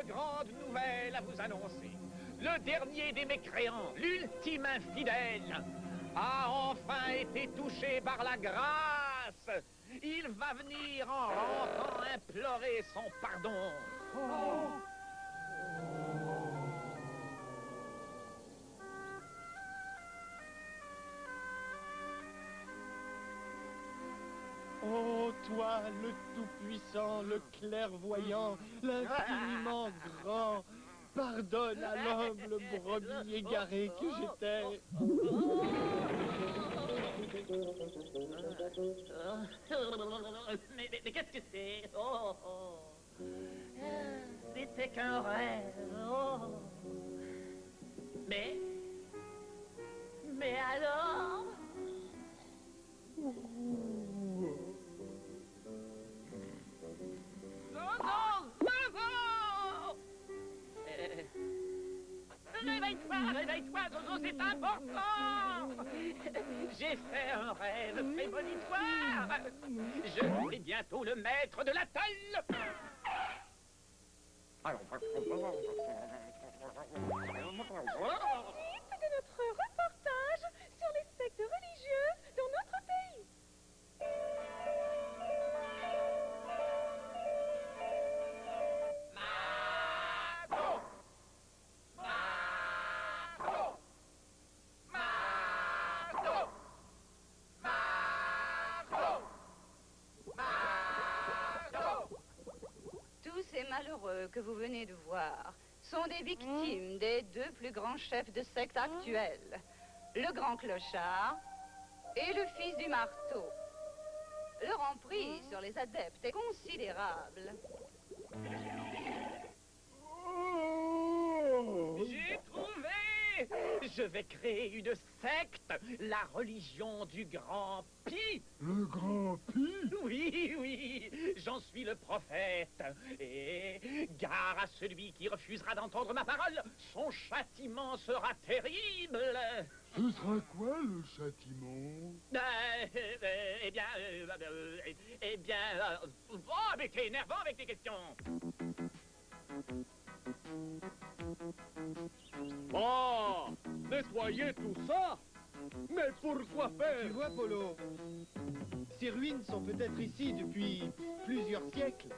une grande nouvelle à vous annoncer. Le dernier des mécréants, l'ultime infidèle, a enfin été touché par la grâce. Il va venir en rampant implorer son pardon. Oh, toi, le tout-puissant, le clairvoyant, l'infiniment grand, pardonne à l'humble brebis égarée que j'étais. Mais qu'est-ce que c'est? C'était qu'un rêve. Mais alors? Zozo! Réveille-toi, Zozo, c'est important! J'ai fait un rêve prémonitoire! Je vais bientôt le maître de la tôle! Suite de notre reportage sur les sectes religieuses dans notre pays. Tous ces malheureux que vous venez de voir sont des victimes des deux plus grands chefs de secte actuels, le grand clochard et le fils du marteau. Leur emprise sur les adeptes est considérable. J'ai trouvé! Je vais créer une secte, la religion du grand Pi. Le grand Pi? Oui, j'en suis le prophète. Et gare à celui qui refusera d'entendre ma parole, son châtiment sera terrible. Ce sera quoi le châtiment? Oh, mais t'es énervant avec tes questions. Oh, nettoyer tout ça? Mais pourquoi faire? Tu vois, Polo, ces ruines sont peut-être ici depuis plusieurs siècles.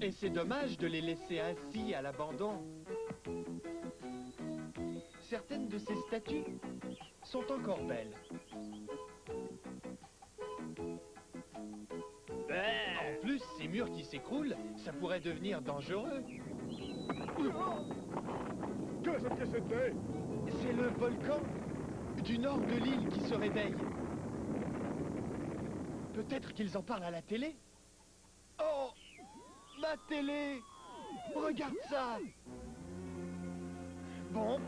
Et c'est dommage de les laisser ainsi à l'abandon. Certaines de ces statues sont encore belles. En plus, ces murs qui s'écroulent, ça pourrait devenir dangereux. Qu'est-ce que c'était? C'est le volcan du nord de l'île qui se réveille. Peut-être qu'ils en parlent à la télé. Oh, ma télé! Regarde ça! Bon,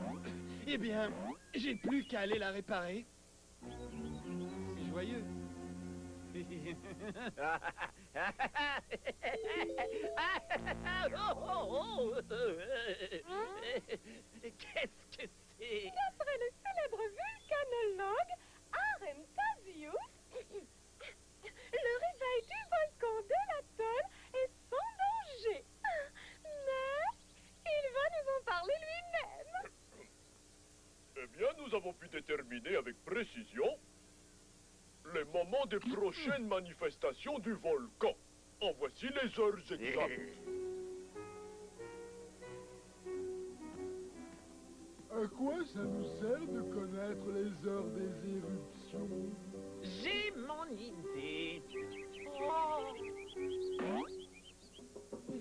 eh bien, j'ai plus qu'à aller la réparer. C'est joyeux. Qu'est-ce que c'est? D'après le célèbre vulcanologue Aremtasius, le réveil du volcan de l'atoll est sans danger. Mais il va nous en parler lui-même. Eh bien, nous avons pu déterminer avec précision les moments des prochaines manifestations du volcan. En voici les heures exactes. À quoi ça nous sert de connaître les heures des éruptions? J'ai mon idée. Oh.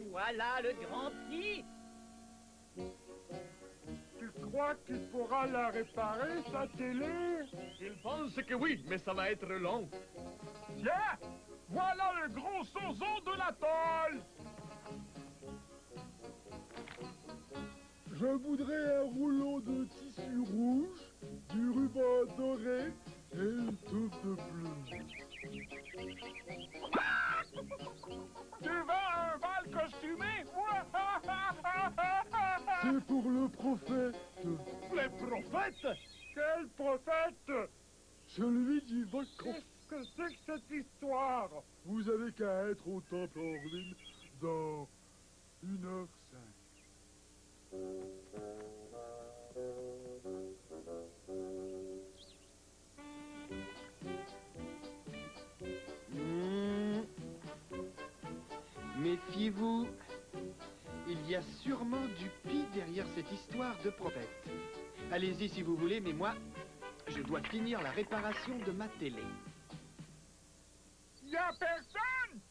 Voilà le grand Pi. Tu crois qu'il pourra la réparer, sa télé? Il pense que oui, mais ça va être long. Tiens! Voilà le gros sozo de l'atoll! Je voudrais un rouleau de tissu rouge, du ruban doré et une touffe de bleu. Tu veux un bal costumé? C'est pour le prophète. Le prophète? Quel prophète? Celui du volcan. que c'est que cette histoire? Vous avez qu'à être au temple Orville dans 1h05. Méfiez-vous, il y a sûrement du pis derrière cette histoire de prophète. Allez-y si vous voulez, mais moi, je dois finir la réparation de ma télé. Y'a personne?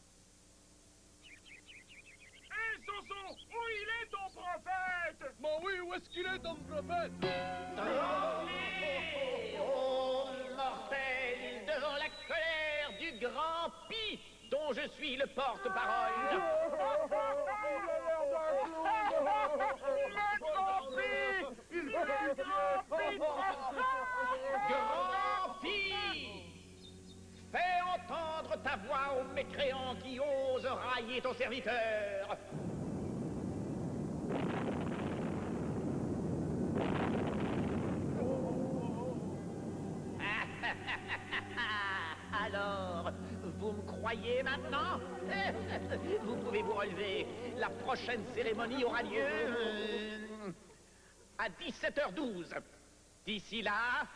Hé, Soso, où il est ton prophète? Bon oui, où est-ce qu'il est ton prophète? Oh, mortel, devant la colère du grand Pi, dont je suis le porte-parole. Grand Pi, fais entendre ta voix aux mécréants qui osent railler ton serviteur. Alors, vous me croyez maintenant? Vous pouvez vous relever. La prochaine cérémonie aura lieu à 17h12. D'ici là,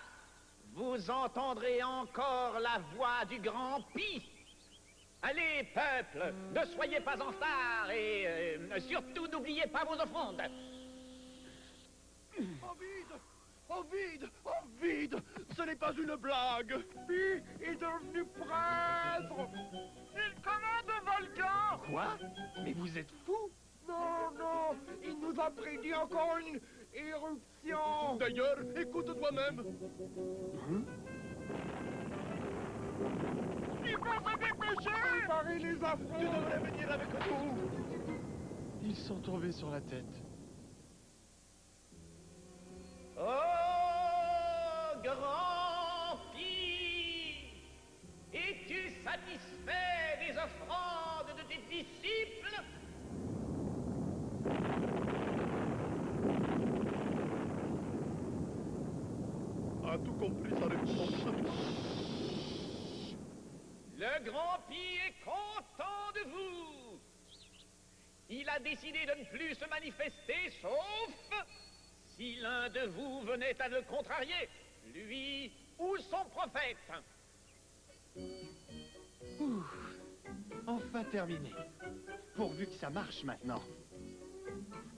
vous entendrez encore la voix du grand Pi. Allez, peuple, ne soyez pas en retard et surtout n'oubliez pas vos offrandes. Ovide! Ovide! Ce n'est pas une blague! Pi est devenu prêtre! Il commande un volcan! Quoi? Mais vous êtes fou? Non, non! Il nous a prédit encore une éruption! D'ailleurs, écoute toi-même! Il faut se dépêcher! Préparer les affronts! Tu devrais venir avec nous! Ils sont tombés sur la tête. Oh, grand Pi, es-tu satisfait des offrandes de tes disciples? A tout compris sa réponse. Le grand Pi est content de vous. Il a décidé de ne plus se manifester, sauf si l'un de vous venait à le contrarier, lui ou son prophète. Ouh, enfin terminé. Pourvu que ça marche maintenant.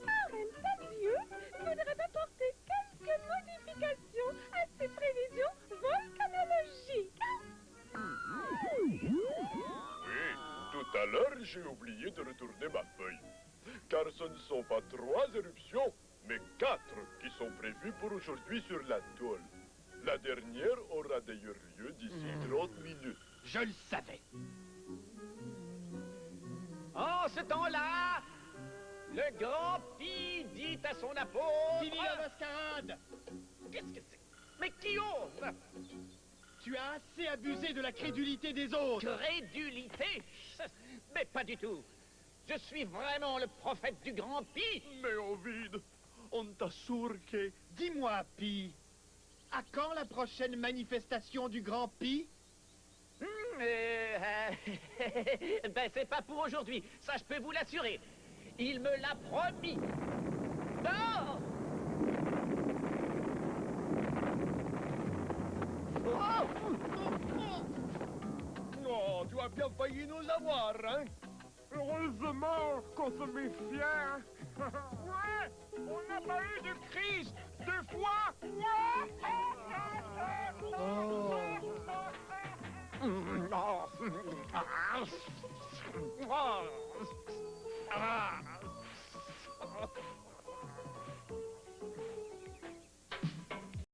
Arrhenius voudrait apporter quelques modifications à ses prévisions volcanologiques. Oui, tout à l'heure, j'ai oublié de retourner ma feuille. Car ce ne sont pas 3 éruptions, mais 4 qui sont prévues pour aujourd'hui sur la tôle. La dernière aura d'ailleurs lieu d'ici 30 minutes. Je le savais. En ce temps-là, le grand Pi dit à son apôtre... Fini la mascarade! Qu'est-ce que c'est? Mais qui ose? Tu as assez abusé de la crédulité des autres. Crédulité? Mais pas du tout. Je suis vraiment le prophète du grand Pi. Mais Ovide, on t'a sourqué. Dis-moi, Pi, à quand la prochaine manifestation du Grand Pi? Ben, c'est pas pour aujourd'hui. Ça, je peux vous l'assurer. Il me l'a promis. Non! Oh, tu as bien failli nous avoir, hein? Heureusement qu'on se méfiait. Ouais, on n'a pas eu de crise 2 fois. Oh.